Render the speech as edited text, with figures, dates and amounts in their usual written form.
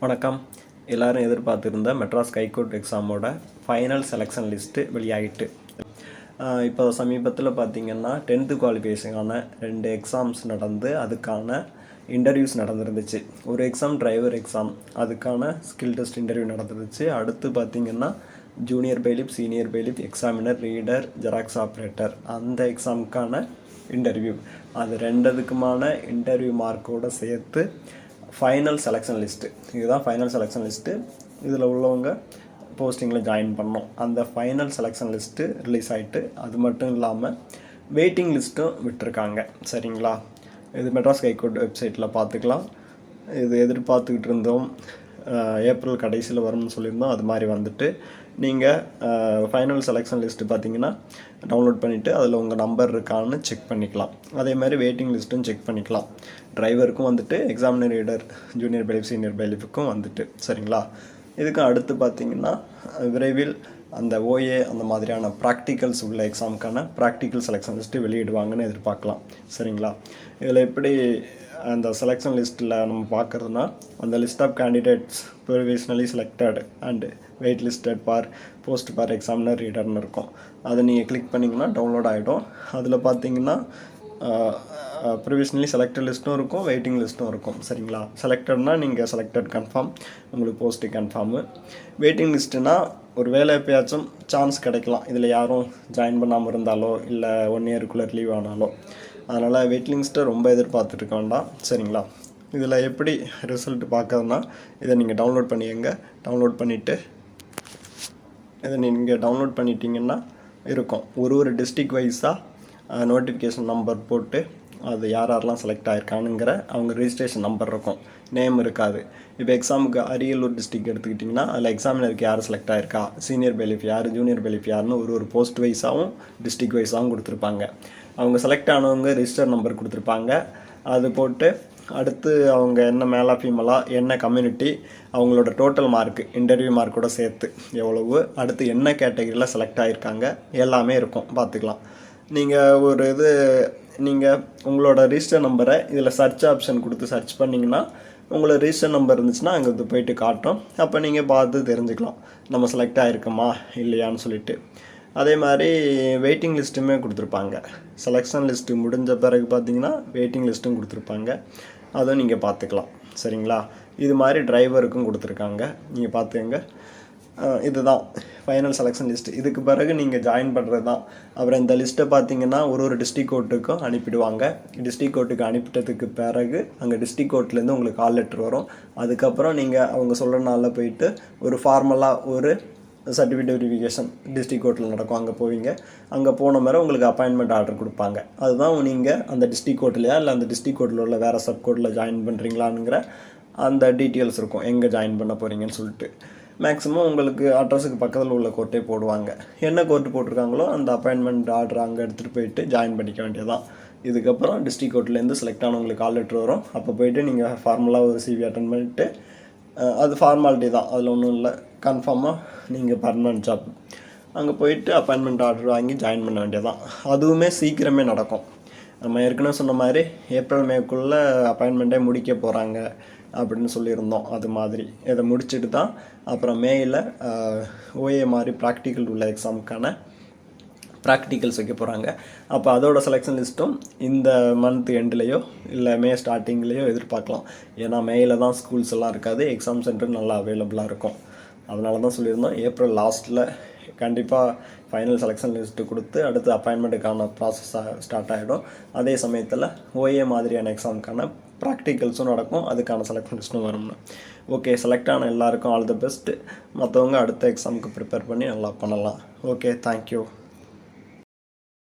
வணக்கம். எல்லோரும் எதிர்பார்த்துருந்த மெட்ராஸ் ஹைகோர்ட் எக்ஸாமோட ஃபைனல் செலெக்ஷன் லிஸ்ட்டு வெளியாகிட்டு இப்போ சமீபத்தில் பார்த்திங்கன்னா 10th குவாலிஃபிகேஷனுக்கான 2 எக்ஸாம்ஸ் நடந்து அதுக்கான இன்டர்வியூஸ் நடந்துருந்துச்சு. ஒரு எக்ஸாம் டிரைவர் எக்ஸாம், அதுக்கான ஸ்கில் டெஸ்ட் இன்டர்வியூ நடந்துருச்சு. அடுத்து பார்த்திங்கன்னா junior bailiff, senior bailiff, examiner, reader, xerox operator அந்த எக்ஸாமுக்கான இன்டர்வியூ. அது ரெண்டுக்குமான இன்டர்வியூ மார்க்கோடு சேர்த்து ஃபைனல் செலெக்ஷன் லிஸ்ட்டு, இதுதான் ஃபைனல் செலெக்ஷன் லிஸ்ட்டு. இதில் உள்ளவங்க போஸ்டிங்கில் ஜாயின் பண்ணோம். அந்த ஃபைனல் செலெக்ஷன் லிஸ்ட்டு ரிலீஸ் ஆகிட்டு, அது மட்டும் இல்லாமல் வெயிட்டிங் லிஸ்ட்டும் விட்டுருக்காங்க. சரிங்களா? இது மெட்ராஸ் ஹைகோர்ட் வெப்சைட்டில் பார்த்துக்கலாம். இது எதிர்பார்த்துக்கிட்டு இருந்தோம், ஏப்ரல் கடைசியில் வரும்னு சொல்லியிருந்தோம். அது மாதிரி வந்துட்டு நீங்கள் ஃபைனல் செலெக்ஷன் லிஸ்ட்டு பார்த்தீங்கன்னா டவுன்லோட் பண்ணிவிட்டு அதில் உங்கள் நம்பர் இருக்கான்னு செக் பண்ணிக்கலாம். அதே மாதிரி வெயிட்டிங் லிஸ்ட்டும் செக் பண்ணிக்கலாம். டிரைவருக்கும் வந்துட்டு, examiner, reader, junior bailiff, senior பெய்லிஃபுக்கும் வந்துட்டு. சரிங்களா? இதுக்கு அடுத்து பார்த்திங்கன்னா விரைவில் அந்த ஓஏ அந்த மாதிரியான ப்ராக்டிக்கல்ஸ் உள்ள எக்ஸாமுக்கான ப்ராக்டிக்கல் செலெக்ஷன் லிஸ்ட்டு வெளியிடுவாங்கன்னு எதிர்பார்க்கலாம். சரிங்களா? இதில் எப்படி அந்த செலெக்ஷன் லிஸ்ட்டில் நம்ம பார்க்குறதுனா, அந்த list of candidates provisionally selected and wait listed for post for examiner ரீடர்னு இருக்கும். அதை நீங்கள் கிளிக் பண்ணிங்கன்னா டவுன்லோட் ஆகிடும். அதில் பார்த்தீங்கன்னா ப்ரொவிஷனலி செலக்டட் லிஸ்ட்டும் இருக்கும், வெயிட்டிங் லிஸ்ட்டும் இருக்கும். சரிங்களா? செலக்டட்னால் நீங்கள் செலக்டட் கன்ஃபார்ம், உங்களுக்கு போஸ்ட்டு கன்ஃபார்மு. வெயிட்டிங் லிஸ்ட்டுனா ஒரு வேலை எப்பயாச்சும் சான்ஸ் கிடைக்கலாம், இதில் யாரும் ஜாயின் பண்ணாமல் இருந்தாலோ இல்லை 1 இயருக்குள்ளே லீவ் ஆனாலோ. அதனால் வெயிட்டிங் லிஸ்ட்டை ரொம்ப எதிர்பார்த்துருக்க வேண்டாம். சரிங்களா? இதில் எப்படி ரிசல்ட் பார்க்கறதுனா, இதை நீங்கள் டவுன்லோட் பண்ணிங்க. டவுன்லோட் பண்ணிவிட்டு இதை நீங்கள் டவுன்லோட் பண்ணிட்டீங்கன்னா இருக்கும். ஒரு டிஸ்ட்ரிக் வைஸாக நோட்டிஃபிகேஷன் நம்பர் போட்டு அது யாரெல்லாம் செலக்ட் ஆகிருக்கானுங்கிற அவங்க ரிஜிஸ்ட்ரேஷன் நம்பர் இருக்கும், நேம் இருக்காது. இப்போ எக்ஸாமுக்கு அரியலூர் டிஸ்ட்ரிக் எடுத்துக்கிட்டிங்கன்னா அதில் எக்ஸாமினருக்கு யார் செலக்ட் ஆகிருக்கா, சீனியர் பெய்லிஃப் யார், ஜூனியர் பெய்லிஃப் யாருன்னு ஒரு போஸ்ட் வைஸாகவும் டிஸ்ட்ரிக் வைஸாகவும் கொடுத்துருப்பாங்க. அவங்க செலக்ட் ஆனவங்க ரிஜிஸ்டர் நம்பர் கொடுத்துருப்பாங்க. அது போட்டு அடுத்து அவங்க என்ன மேலா ஃபீமேலா, என்ன கம்யூனிட்டி, அவங்களோட டோட்டல் மார்க்கு இன்டர்வியூ மார்க்கோட சேர்த்து எவ்வளவு, அடுத்து என்ன கேட்டகரியில் செலக்ட் ஆகிருக்காங்க எல்லாமே இருக்கும், பார்த்துக்கலாம். நீங்கள் உங்களோட ரிஜிஸ்டர் நம்பரை இதில் சர்ச் ஆப்ஷன் கொடுத்து சர்ச் பண்ணிங்கன்னா உங்களோட ரிஜிஸ்டர் நம்பர் இருந்துச்சுன்னா அங்கே போயிட்டு காட்டும். அப்போ நீங்கள் பார்த்து தெரிஞ்சுக்கலாம் நம்ம செலக்ட் ஆகிருக்கோமா இல்லையான்னு சொல்லிட்டு. அதே மாதிரி வெயிட்டிங் லிஸ்ட்டுமே கொடுத்துருப்பாங்க. செலெக்ஷன் லிஸ்ட்டு முடிஞ்ச பிறகு பார்த்தீங்கன்னா வெயிட்டிங் லிஸ்ட்டும் கொடுத்துருப்பாங்க, அதுவும் நீங்கள் பார்த்துக்கலாம். சரிங்களா? இது மாதிரி டிரைவருக்கும் கொடுத்துருக்காங்க, நீங்கள் பார்த்துக்கங்க. இதுதான் ஃபைனல் செலெக்ஷன் லிஸ்ட்டு. இதுக்கு பிறகு நீங்கள் ஜாயின் பண்ணுறது தான். அப்புறம் இந்த லிஸ்ட்டை பார்த்தீங்கன்னா ஒரு டிஸ்ட்ரிக் கோர்ட்டுக்கும் அனுப்பிடுவாங்க. டிஸ்ட்ரிக் கோர்ட்டுக்கு அனுப்பிட்டதுக்கு பிறகு அங்கே டிஸ்ட்ரிக் கோர்ட்லேருந்து உங்களுக்கு கால் லெட்டர் வரும். அதுக்கப்புறம் நீங்கள் அவங்க சொல்கிற நாளில் போயிட்டு ஒரு ஃபார்மலாக ஒரு சர்டிஃபிகேட் வெரிஃபிகேஷன் டிஸ்ட்ரிக் கோர்ட்டில் நடக்கும், அங்கே போவீங்க. அங்கே போன மாதிரி உங்களுக்கு அப்பாயின்மெண்ட் ஆர்டர் கொடுப்பாங்க. அதுதான் நீங்கள் அந்த டிஸ்ட்ரிக் கோர்ட்லையா இல்லை அந்த டிஸ்ட்ரிக் கோர்ட்டில் உள்ள வேறு சப் கோர்ட்டில் ஜாயின் பண்ணுறீங்களாங்கிற அந்த டீட்டெயில்ஸ் இருக்கும், எங்கே ஜாயின் பண்ண போகிறீங்கன்னு சொல்லிட்டு. மேக்ஸிமம் உங்களுக்கு அட்ரஸுக்கு பக்கத்தில் உள்ள கோர்ட்டே போடுவாங்க. என்ன கோர்ட்டு போட்டிருக்காங்களோ அந்த அப்பாயின்மெண்ட் ஆர்டர் அங்கே எடுத்துகிட்டு போயிட்டு ஜாயின் பண்ணிக்க வேண்டியதான். இதுக்கப்புறம் டிஸ்ட்ரிக் கோர்ட்லேருந்து செலக்ட் ஆனவங்களுக்கு கால் லெட்டர் வரும். அப்போ போயிட்டு நீங்கள் ஃபார்மலாக ஒரு சிவி அட்டன் பண்ணிவிட்டு, அது ஃபார்மாலிட்டி தான், அதில் ஒன்றும் இல்லை. கன்ஃபார்மாக நீங்கள் பர்மனன்ட் ஜாப் அங்கே போயிட்டு அப்பாயின்மெண்ட் ஆர்டர் வாங்கி ஜாயின் பண்ண வேண்டியதான். அதுவுமே சீக்கிரமே நடக்கும். நம்ம ஏற்கனவே சொன்ன மாதிரி ஏப்ரல் மேக்குள்ளே அப்பாயின்மெண்ட்டே முடிக்க போகிறாங்க அப்படின்னு சொல்லியிருந்தோம். அது மாதிரி இதை முடிச்சுட்டு தான் அப்புறம் மேயில் ஓஏ மாதிரி ப்ராக்டிக்கல் உள்ள எக்ஸாமுக்கான ப்ராக்டிக்கல்ஸ் வைக்க போகிறாங்க. அப்போ அதோட செலெக்ஷன் லிஸ்ட்டும் இந்த மந்த் எண்ட்லேயோ இல்லை மே ஸ்டார்டிங்லேயோ எதிர்பார்க்கலாம். ஏன்னா மேயில் தான் ஸ்கூல்ஸ் எல்லாம் இருக்காது, எக்ஸாம் சென்டர் நல்லா அவைலபிளாக இருக்கும். அதனால தான் சொல்லியிருந்தோம் ஏப்ரல் லாஸ்ட்டில் கண்டிப்பாக ஃபைனல் செலெக்ஷன் லிஸ்ட்டு கொடுத்து அடுத்து அப்பாயின்மெண்ட்டுக்கான ப்ராசஸாக ஸ்டார்ட் ஆகிடும். அதே சமயத்தில் ஓஏ மாதிரியான எக்ஸாமுக்கான ப்ராக்டிக்கல்ஸும் நடக்கும், அதுக்கான செலெக்ஷன் லிஸ்ட்டும் வரும்னு. ஓகே, செலக்ட் ஆன எல்லாருக்கும் ஆல் தி பெஸ்ட்டு. மற்றவங்க அடுத்த எக்ஸாமுக்கு ப்ரிப்பேர் பண்ணி நல்லா பண்ணலாம். Okay, thank you.